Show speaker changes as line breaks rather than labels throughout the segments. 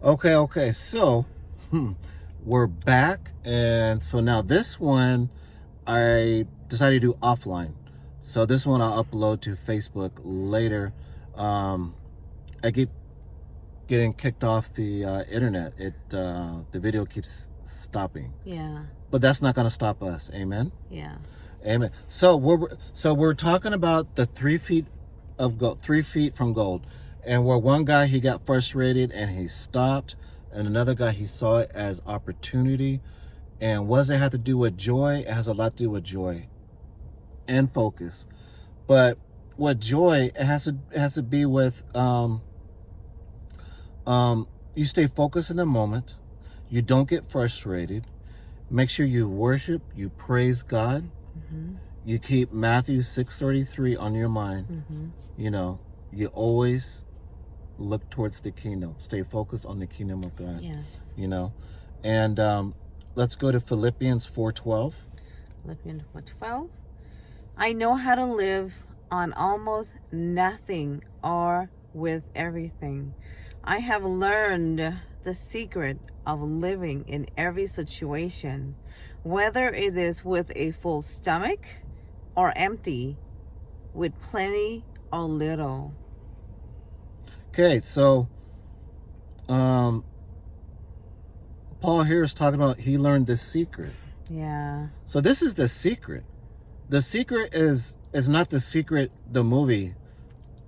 Okay. So, we're back, and so now this one I decided to do offline. So this one I'll upload to Facebook later. I keep getting kicked off the internet. The video keeps stopping,
Yeah.
but that's not going to stop us. Amen.
Yeah.
Amen. So we're talking about the 3 feet of gold, 3 feet from gold, and where one guy he got frustrated and he stopped, and another guy he saw it as opportunity. And what does it have to do with joy? It has a lot to do with joy and focus. But with joy, it has to be with you stay focused in the moment. You don't get frustrated. Make sure you worship. You praise God.
Mm-hmm.
You keep Matthew 6:33 on your mind.
Mm-hmm.
You always look towards the kingdom. Stay focused on the kingdom of God.
Yes.
And let's go to Philippians 4:12.
Philippians 4:12. I know how to live on almost nothing or with everything. I have learned the secret of living in every situation, whether it is with a full stomach or empty, with plenty or little.
Okay, so Paul here is talking about he learned this secret.
Yeah.
So this is the secret. The secret is not the secret, the movie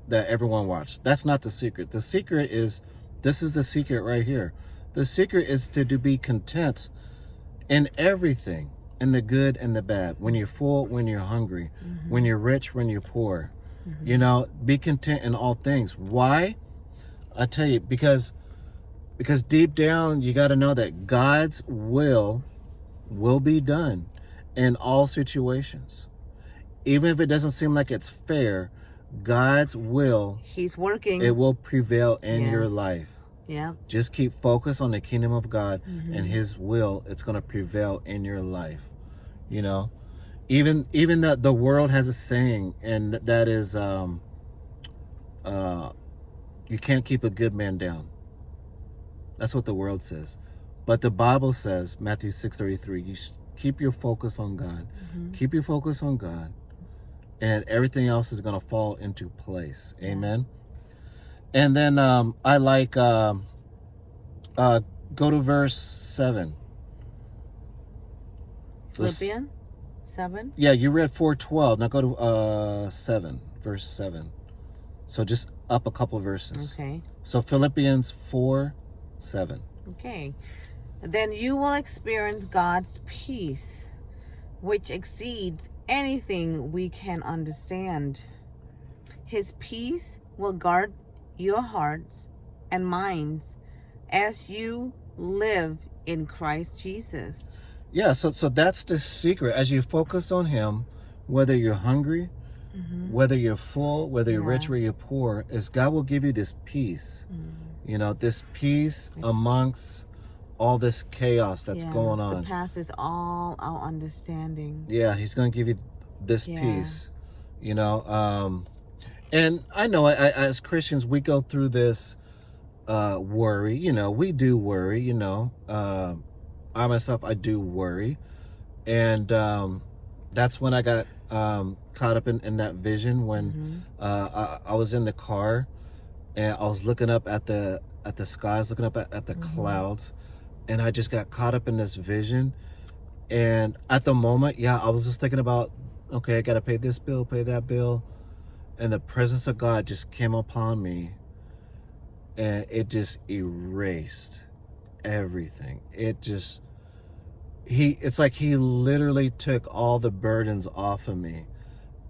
that everyone watched. That's not the secret. The secret is, this is the secret right here. The secret is to be content in everything, in the good and the bad. When you're full, when you're hungry,
Mm-hmm.
when you're rich, when you're poor.
Mm-hmm.
Be content in all things. Why? I tell you, because deep down you got to know that God's will be done in all situations. Even if it doesn't seem like it's fair, God's will,
He's working.
it will prevail in your
Yes.
life.
Yeah.
Just keep focused on the kingdom of God
Mm-hmm.
and his will. It's going to prevail in your life. Even the world has a saying, and that is you can't keep a good man down. That's what the world says. But the Bible says, Matthew 6:33, you keep your focus on God.
Mm-hmm.
Keep your focus on God, and everything else is going to fall into place.
Yeah.
Amen. And then I like go to verse 7.
Philippians 7.
Yeah, you read 4:12. Now go to 7, verse 7. So just up a couple verses.
Okay.
So Philippians 4:7.
Okay. Then you will experience God's peace, which exceeds anything we can understand. His peace will guard your hearts and minds as you live in Christ Jesus.
Yeah, so that's the secret. As you focus on him, whether you're hungry,
Mm-hmm.
whether you're full, whether you're
Yeah.
rich, whether you're poor, is God will give you this peace. This peace amongst all this chaos that's going on.
Surpasses all our understanding.
Yeah, he's going to give you this
Yeah.
peace. And I know as Christians, we go through this worry. We do worry. I myself, I do worry. And that's when I got caught up in that vision when I was in the car and I was looking up at the skies, looking up at the clouds, and I just got caught up in this vision. And at the moment, I was just thinking about, okay, I got to pay this bill, pay that bill. And the presence of God just came upon me, and it just erased everything. It's like he literally took all the burdens off of me,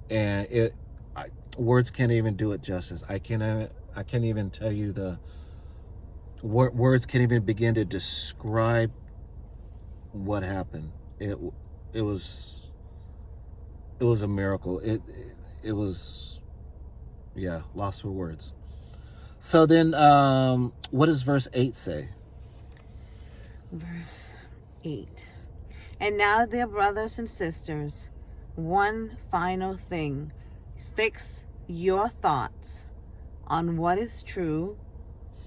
and words can't even do it justice. I can't even tell you words can't even begin to describe what happened. It was a miracle. It was, lost for words. So then, what does verse 8 say?
Verse 8. And now, dear brothers and sisters, one final thing. Fix your thoughts on what is true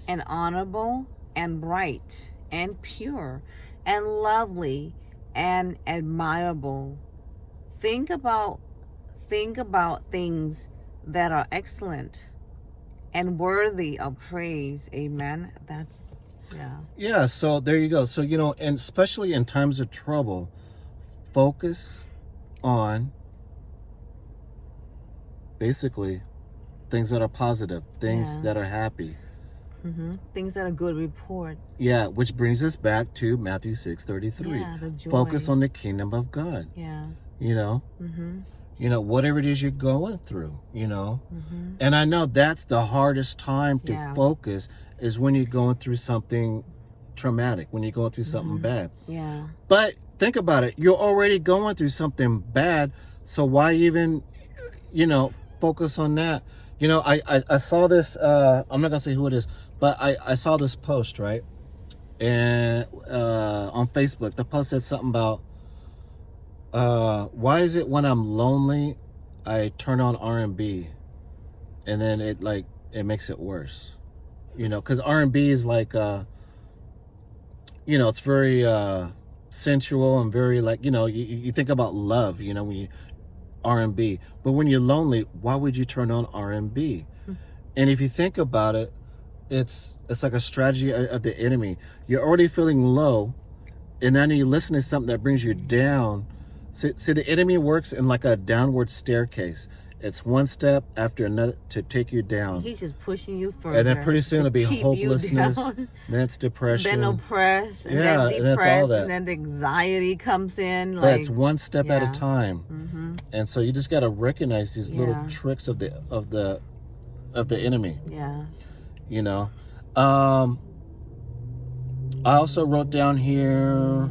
and honorable and bright and pure and lovely and admirable. Think about things that are excellent and worthy of praise. Amen. That's, yeah.
Yeah, so there you go. So, and especially in times of trouble, focus on basically things that are positive, things that are happy.
Things that are good report.
Yeah, which brings us back to Matthew 6:33.
Yeah, the joy.
Focus on the kingdom of God.
Yeah.
Whatever it is you're going through, And I know that's the hardest time to focus is when you're going through something traumatic, when you're going through something bad.
Yeah.
But think about it. You're already going through something bad, so why even, focus on that? I saw this, I'm not going to say who it is, but I saw this post, right? And on Facebook, the post said something about, why is it when I'm lonely, I turn on R&B and then it makes it worse? Because R&B is like, it's very sensual and very you think about love, when you R&B. But when you're lonely, why would you turn on R&B? And if you think about it, it's like a strategy of the enemy. You're already feeling low, and then you listen to something that brings you down. See, the enemy works in like a downward staircase. It's one step after another to take you down.
He's just pushing you further.
And then pretty soon it'll be hopelessness. Then it's depression.
Then oppress. And
then
depressed.
That's all that.
And then the anxiety comes in.
That's one step at a time. And so you just got to recognize these little tricks of the enemy.
Yeah.
I also wrote down here.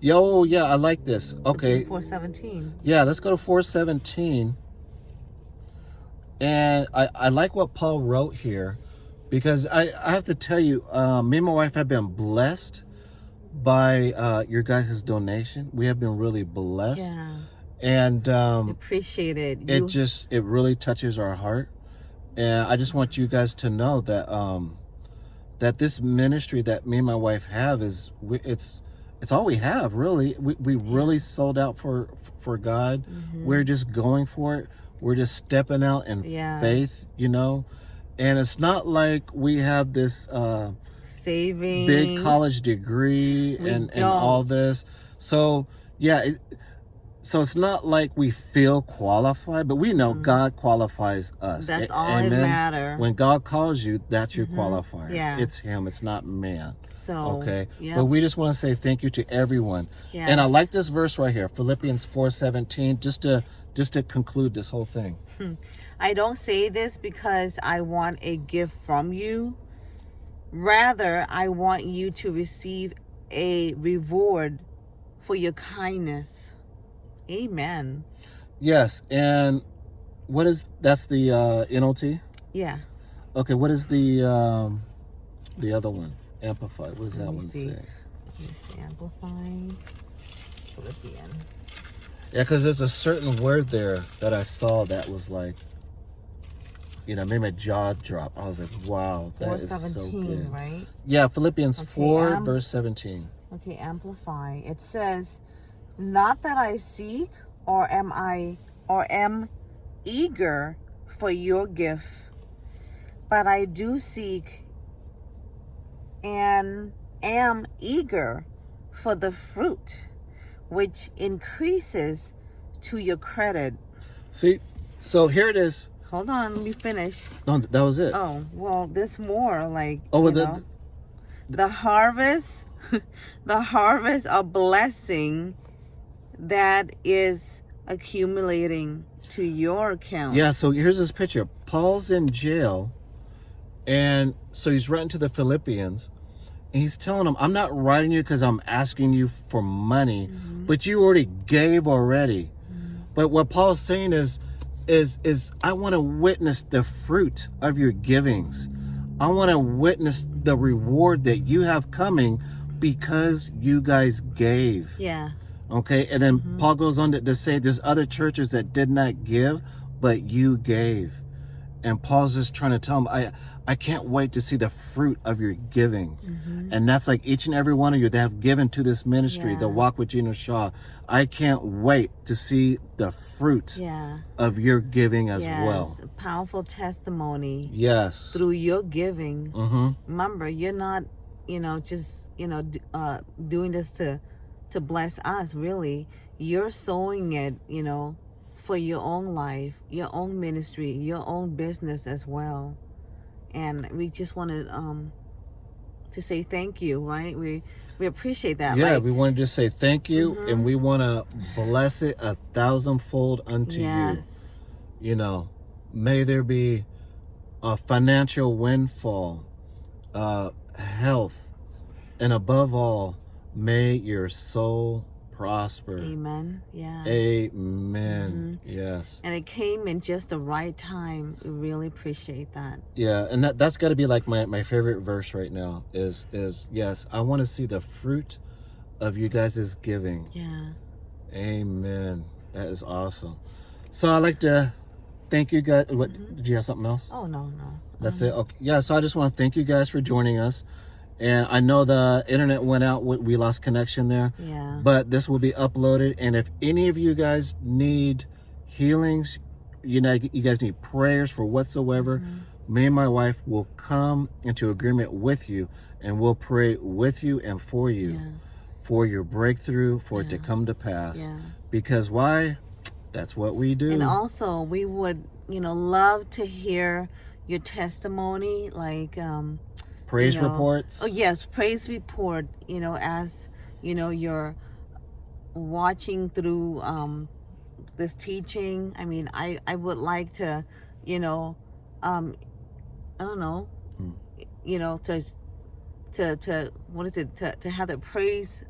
Yeah, I like this. Okay.
4:17.
Yeah, let's go to 4:17. And I like what Paul wrote here, because I have to tell you, me and my wife have been blessed by your guys' donation. We have been really blessed.
Yeah.
And
appreciate it.
It really touches our heart. And I just want you guys to know that that this ministry that me and my wife have it's all we have, really. We really sold out for God. We're just going for it. We're just stepping out in faith, And it's not like we have this
saving
big college degree and all this. So so it's not like we feel qualified, but we know God qualifies us.
That's all that matters.
When God calls you, that's your qualifier.
Yeah.
It's Him. It's not man.
So,
okay. But we just want to say thank you to everyone.
Yes.
And I like this verse right here, Philippians 4:17, just to conclude this whole thing.
I don't say this because I want a gift from you. Rather, I want you to receive a reward for your kindness. Amen.
Yes, and that's the NLT?
Yeah.
Okay, what is the other one? Amplified. What does that one say?
Let me see. Amplified. Philippian.
Yeah, because there's a certain word there that I saw that was like, made my jaw drop. I was like, wow, that is so good.
Right?
Yeah, Philippians 4, verse 17.
Okay, Amplify. It says, not that I seek or am eager for your gift, but I do seek and am eager for the fruit, which increases to your credit.
See, so here it is.
Hold on, let me finish.
No, that was it.
Oh, well, there's more. Like, the harvest, the harvest of blessing that is accumulating to your account.
Yeah, so here's this picture. Paul's in jail, and so he's writing to the Philippians, and he's telling them, I'm not writing you because I'm asking you for money, but you already gave already. But what Paul's saying is I want to witness the fruit of your givings. I want to witness the reward that you have coming because you guys gave.
Yeah.
Okay, and then Paul goes on to say there's other churches that did not give, but you gave. And Paul's just trying to tell them, I can't wait to see the fruit of your giving. And that's like each and every one of you that have given to this ministry, the Walk with Gina Shaw. I can't wait to see the fruit of your giving as well.
A powerful testimony.
Yes.
Through your giving. Remember, you're not, just, doing this to bless us, really. You're sowing it, for your own life, your own ministry, your own business as well. And we just wanted to say thank you, right? We appreciate that.
Yeah, we wanted to say thank you, and we want to bless it 1,000-fold unto you. May there be a financial windfall, health, and above all, may your soul prosper.
Amen. Yeah.
Amen. Yes.
And it came in just the right time. We really appreciate that.
Yeah, and that's got to be like my favorite verse right now is yes, I want to see the fruit of you guys' giving.
Yeah.
Amen. That is awesome. So I'd like to thank you guys. What, did you have something else?
Oh, no.
That's it? Okay. Yeah, so I just want to thank you guys for joining us. And I know the internet went out. We lost connection there.
Yeah.
But this will be uploaded. And if any of you guys need healings, you guys need prayers for whatsoever, me and my wife will come into agreement with you. And we'll pray with you and for you. For your breakthrough, for it to come to pass. Because why? That's what we do.
And also, we would, love to hear your testimony, like...
praise reports.
Oh yes, praise report. As you're watching through this teaching. I mean, I would like to, I don't know, to what is it? To have the praise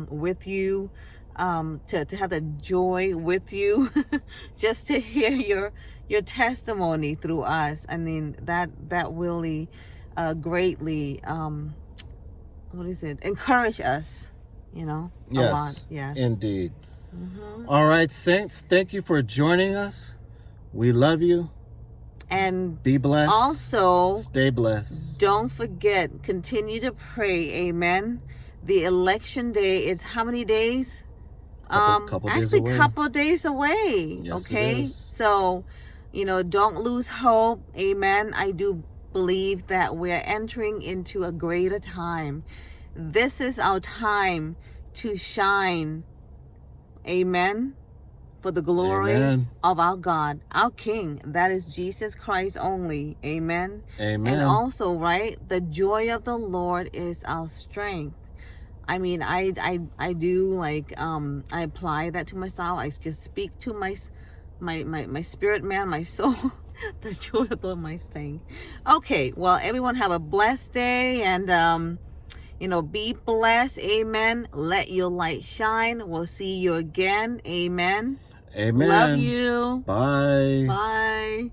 with you, to have the joy with you, just to hear your testimony through us. I mean, that really. Greatly encourage us, a lot. Yes,
indeed. All right, saints, thank you for joining us. We love you,
and
be blessed.
Also,
stay blessed.
Don't forget, continue to pray. Amen. The election day is how many days?
Couple days away.
Couple days away.
Yes,
okay,
it is.
So don't lose hope. Amen. I do believe that we're entering into a greater time. This is our time to shine. Amen. For the glory of our God, our King, that is Jesus Christ only. Amen.
Amen.
And also, right, the joy of the Lord is our strength. I mean, I do like I apply that to myself. I just speak to my spirit man, my soul. The joy of the Lord, my strength. Okay, well, everyone have a blessed day, and be blessed. Amen. Let your light shine. We'll see you again. Amen.
Amen.
Love you.
Bye.
Bye.